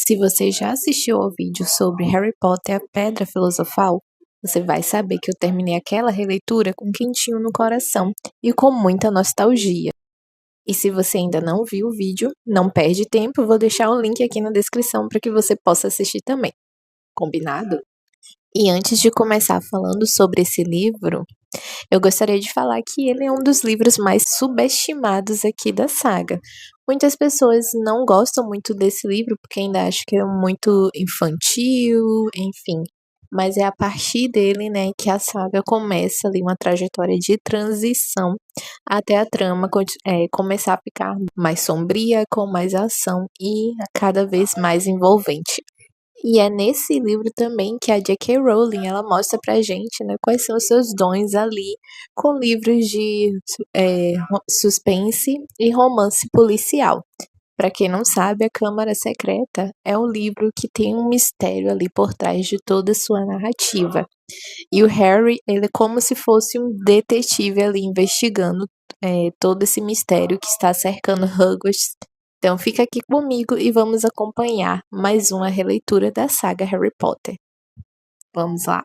Se você já assistiu ao vídeo sobre Harry Potter e a Pedra Filosofal, você vai saber que eu terminei aquela releitura com um quentinho no coração e com muita nostalgia. E se você ainda não viu o vídeo, não perde tempo, eu vou deixar o link aqui na descrição para que você possa assistir também. Combinado? E antes de começar falando sobre esse livro, eu gostaria de falar que ele é um dos livros mais subestimados aqui da saga. Muitas pessoas não gostam muito desse livro porque ainda acham que é muito infantil, enfim. Mas é a partir dele, né, que a saga começa ali uma trajetória de transição até a trama começar a ficar mais sombria, com mais ação e cada vez mais envolvente. E é nesse livro também que a J.K. Rowling, ela mostra pra gente, né, quais são os seus dons ali com livros de suspense e romance policial. Para quem não sabe, A Câmara Secreta é um livro que tem um mistério ali por trás de toda a sua narrativa. E o Harry, ele é como se fosse um detetive ali investigando todo esse mistério que está cercando Hogwarts. Então fica aqui comigo e vamos acompanhar mais uma releitura da saga Harry Potter. Vamos lá.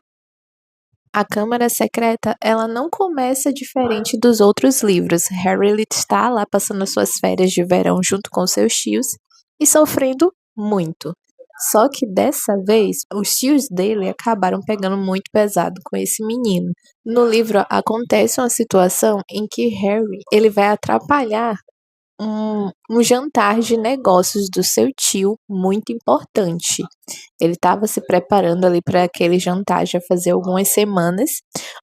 A Câmara Secreta, ela não começa diferente dos outros livros. Harry ele está lá passando suas férias de verão junto com seus tios e sofrendo muito. Só que dessa vez, os tios dele acabaram pegando muito pesado com esse menino. No livro acontece uma situação em que Harry ele vai atrapalhar um jantar de negócios do seu tio muito importante. Ele estava se preparando ali para aquele jantar já fazia algumas semanas,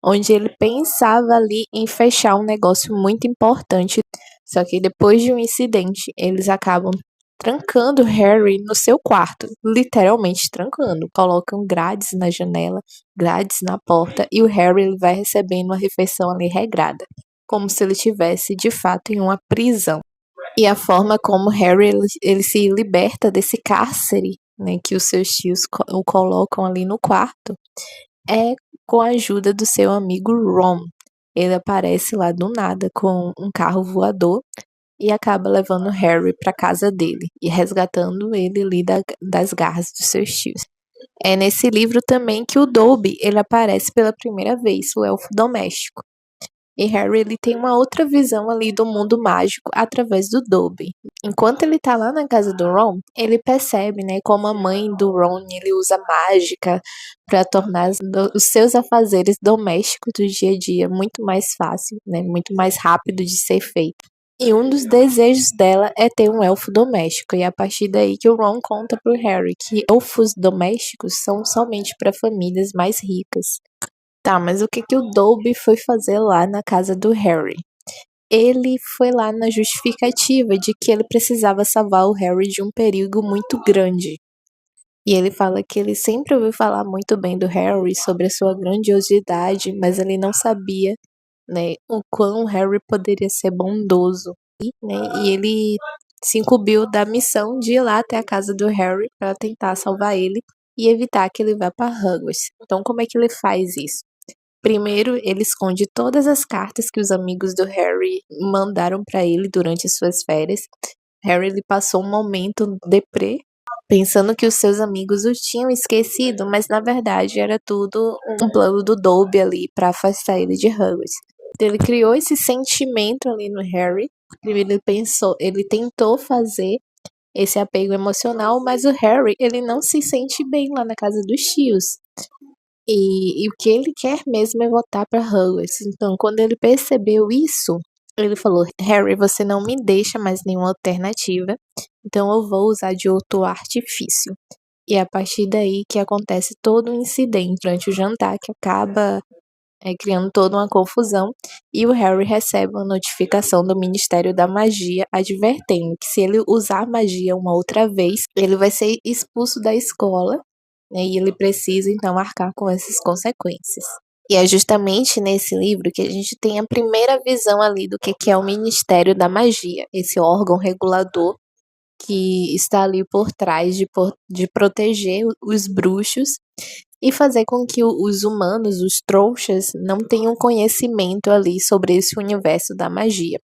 onde ele pensava ali em fechar um negócio muito importante. Só que depois de um incidente, eles acabam trancando Harry no seu quarto, literalmente trancando. Colocam grades na janela, grades na porta e o Harry ele vai recebendo uma refeição ali regrada, como se ele estivesse de fato em uma prisão. E a forma como Harry ele se liberta desse cárcere, né, que os seus tios o colocam ali no quarto, é com a ajuda do seu amigo Ron. Ele aparece lá do nada com um carro voador e acaba levando Harry para casa dele e resgatando ele ali das garras dos seus tios. É nesse livro também que o Dobby ele aparece pela primeira vez, o elfo doméstico. E Harry ele tem uma outra visão ali do mundo mágico através do Dobby. Enquanto ele tá lá na casa do Ron, ele percebe, né, como a mãe do Ron ele usa mágica para tornar os seus afazeres domésticos do dia a dia muito mais fácil, né, muito mais rápido de ser feito. E um dos desejos dela é ter um elfo doméstico, e é a partir daí que o Ron conta pro Harry que elfos domésticos são somente para famílias mais ricas. Tá, mas o que que o Dobby foi fazer lá na casa do Harry? Ele foi lá na justificativa de que ele precisava salvar o Harry de um perigo muito grande. E ele fala que ele sempre ouviu falar muito bem do Harry, sobre a sua grandiosidade, mas ele não sabia, né, o quão o Harry poderia ser bondoso. E ele se incumbiu da missão de ir lá até a casa do Harry para tentar salvar ele e evitar que ele vá para Hogwarts. Então, como é que ele faz isso? Primeiro, ele esconde todas as cartas que os amigos do Harry mandaram para ele durante suas férias. Harry ele passou um momento deprê, pensando que os seus amigos o tinham esquecido, mas na verdade era tudo um plano do Dobby ali para afastar ele de Hogwarts. Então, ele criou esse sentimento ali no Harry. Primeiro ele tentou fazer esse apego emocional, mas o Harry ele não se sente bem lá na casa dos tios. E o que ele quer mesmo é voltar para Hogwarts. Então, quando ele percebeu isso, ele falou: Harry, você não me deixa mais nenhuma alternativa, então eu vou usar de outro artifício. E é a partir daí que acontece todo um incidente durante o jantar que acaba criando toda uma confusão. E o Harry recebe uma notificação do Ministério da Magia advertendo que se ele usar magia uma outra vez, ele vai ser expulso da escola, né, e ele precisa então arcar com essas consequências. E é justamente nesse livro que a gente tem a primeira visão ali do que é o Ministério da Magia, esse órgão regulador que está ali por trás de proteger os bruxos e fazer com que os humanos, os trouxas, não tenham conhecimento ali sobre esse universo da magia.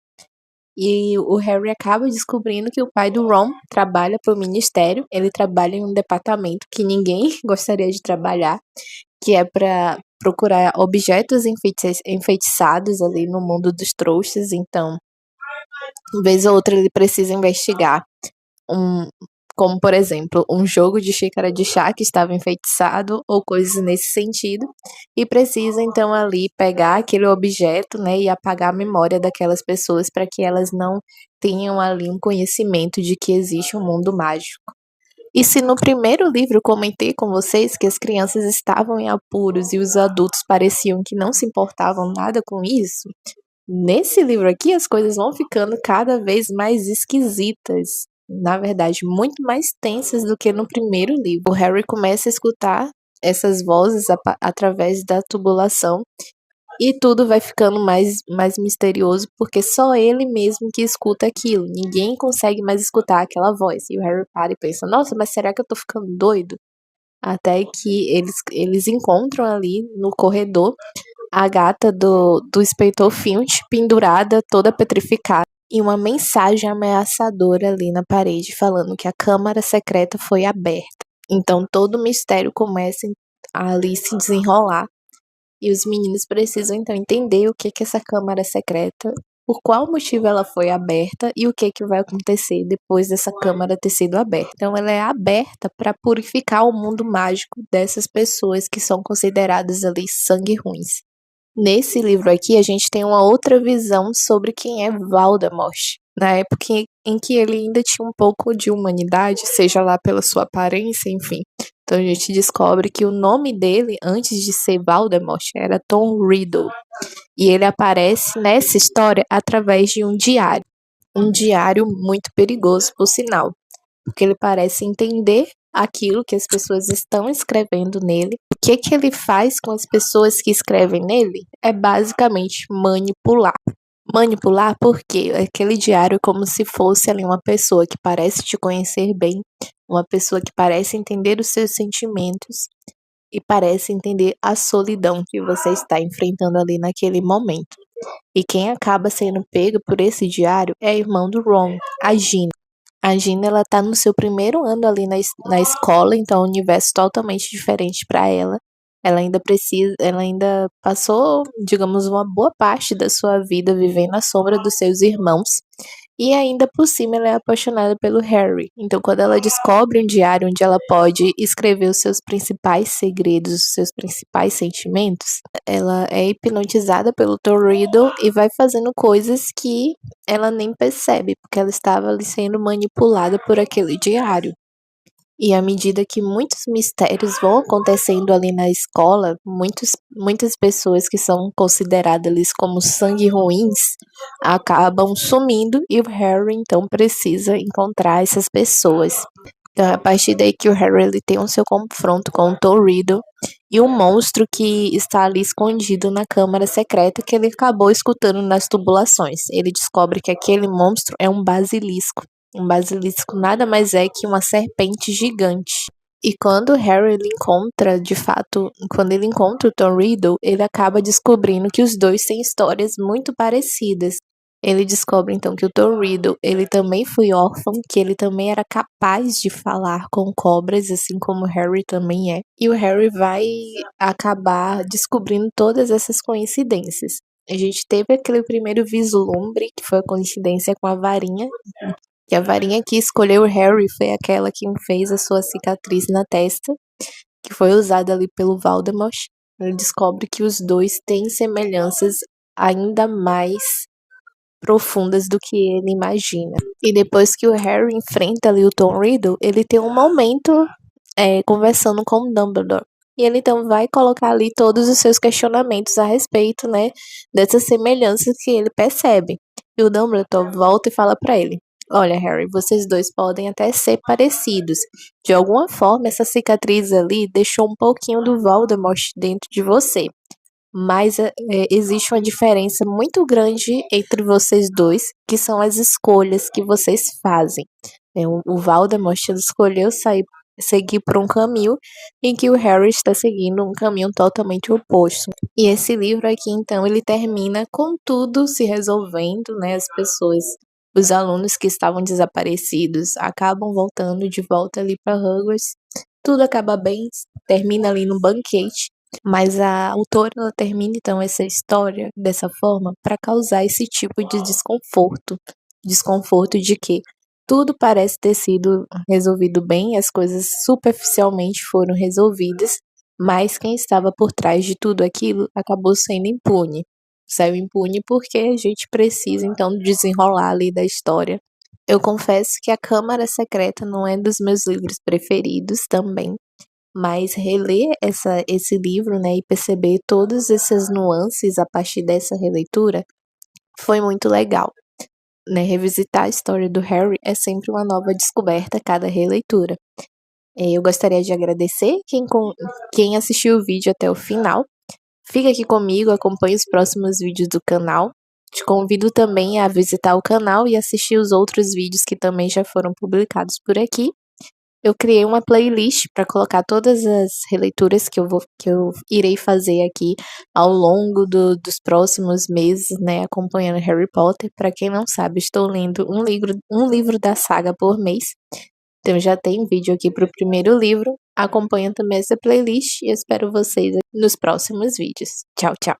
E o Harry acaba descobrindo que o pai do Ron trabalha para o ministério. Ele trabalha em um departamento que ninguém gostaria de trabalhar, que é para procurar objetos enfeitiçados ali no mundo dos trouxas. Então, vez ou outra ele precisa investigar um, como por exemplo, um jogo de xícara de chá que estava enfeitiçado ou coisas nesse sentido, e precisa então ali pegar aquele objeto, né, e apagar a memória daquelas pessoas para que elas não tenham ali um conhecimento de que existe um mundo mágico. E se no primeiro livro eu comentei com vocês que as crianças estavam em apuros e os adultos pareciam que não se importavam nada com isso, nesse livro aqui as coisas vão ficando cada vez mais esquisitas. Na verdade, muito mais tensas do que no primeiro livro. O Harry começa a escutar essas vozes através da tubulação e tudo vai ficando mais misterioso porque só ele mesmo que escuta aquilo. Ninguém consegue mais escutar aquela voz. E o Harry para e pensa: nossa, mas será que eu tô ficando doido? Até que eles encontram ali no corredor a gata do inspetor Filch pendurada, toda petrificada, e uma mensagem ameaçadora ali na parede falando que a câmara secreta foi aberta. Então todo o mistério começa a ali se desenrolar e os meninos precisam então entender o que é essa câmara secreta, por qual motivo ela foi aberta e o que vai acontecer depois dessa câmara ter sido aberta. Então ela é aberta para purificar o mundo mágico dessas pessoas que são consideradas ali sangue ruins. Nesse livro aqui, a gente tem uma outra visão sobre quem é Voldemort, na época em que ele ainda tinha um pouco de humanidade, seja lá pela sua aparência, enfim. Então a gente descobre que o nome dele, antes de ser Voldemort, era Tom Riddle. E ele aparece nessa história através de um diário. Um diário muito perigoso, por sinal, porque ele parece entender aquilo que as pessoas estão escrevendo nele. O que ele faz com as pessoas que escrevem nele é basicamente manipular. Manipular porque aquele diário é como se fosse ali uma pessoa que parece te conhecer bem, uma pessoa que parece entender os seus sentimentos e parece entender a solidão que você está enfrentando ali naquele momento. E quem acaba sendo pego por esse diário é a irmã do Ron, a Gina. A Gina, ela tá no seu primeiro ano ali na escola, então é um universo totalmente diferente para ela. Ela ainda passou, digamos, uma boa parte da sua vida vivendo à sombra dos seus irmãos. E ainda por cima ela é apaixonada pelo Harry. Então quando ela descobre um diário onde ela pode escrever os seus principais segredos, os seus principais sentimentos, ela é hipnotizada pelo Tom Riddle e vai fazendo coisas que ela nem percebe, porque ela estava ali sendo manipulada por aquele diário. E à medida que muitos mistérios vão acontecendo ali na escola, muitas pessoas que são consideradas ali como sangue ruins acabam sumindo e o Harry então precisa encontrar essas pessoas. Então é a partir daí que o Harry ele tem o seu confronto com o Tom Riddle e um monstro que está ali escondido na câmara secreta que ele acabou escutando nas tubulações. Ele descobre que aquele monstro é um basilisco. Um basilisco nada mais é que uma serpente gigante. E quando o Harry ele encontra, de fato, quando ele encontra o Tom Riddle, ele acaba descobrindo que os dois têm histórias muito parecidas. Ele descobre então que o Tom Riddle, ele também foi órfão, que ele também era capaz de falar com cobras, assim como o Harry também é. E o Harry vai acabar descobrindo todas essas coincidências. A gente teve aquele primeiro vislumbre, que foi a coincidência com a varinha, que a varinha que escolheu o Harry foi aquela que fez a sua cicatriz na testa, que foi usada ali pelo Voldemort. Ele descobre que os dois têm semelhanças ainda mais profundas do que ele imagina. E depois que o Harry enfrenta ali o Tom Riddle, ele tem um momento conversando com o Dumbledore. E ele então vai colocar ali todos os seus questionamentos a respeito, né, dessas semelhanças que ele percebe. E o Dumbledore volta e fala para ele: olha, Harry, vocês dois podem até ser parecidos. De alguma forma, essa cicatriz ali deixou um pouquinho do Voldemort dentro de você. Mas existe uma diferença muito grande entre vocês dois, que são as escolhas que vocês fazem. O Voldemort escolheu seguir por um caminho em que o Harry está seguindo um caminho totalmente oposto. E esse livro aqui, então, ele termina com tudo se resolvendo, né? As pessoas os alunos que estavam desaparecidos acabam voltando de volta ali para Hogwarts. Tudo acaba bem, termina ali no banquete, mas a autora ela termina então essa história dessa forma para causar esse tipo de desconforto. Desconforto de que tudo parece ter sido resolvido bem, as coisas superficialmente foram resolvidas, mas quem estava por trás de tudo aquilo acabou sendo impune. Saiu impune porque a gente precisa então desenrolar ali da história. Eu confesso que A Câmara Secreta não é dos meus livros preferidos também, mas reler esse livro, né, e perceber todas essas nuances a partir dessa releitura foi muito legal. Né, revisitar a história do Harry é sempre uma nova descoberta a cada releitura. Eu gostaria de agradecer quem assistiu o vídeo até o final. Fica aqui comigo, acompanhe os próximos vídeos do canal. Te convido também a visitar o canal e assistir os outros vídeos que também já foram publicados por aqui. Eu criei uma playlist para colocar todas as releituras que eu irei fazer aqui ao longo dos próximos meses, né, acompanhando Harry Potter. Para quem não sabe, estou lendo um livro da saga por mês. Então já tem vídeo aqui para o primeiro livro. Acompanha também essa playlist e espero vocês nos próximos vídeos. Tchau, tchau.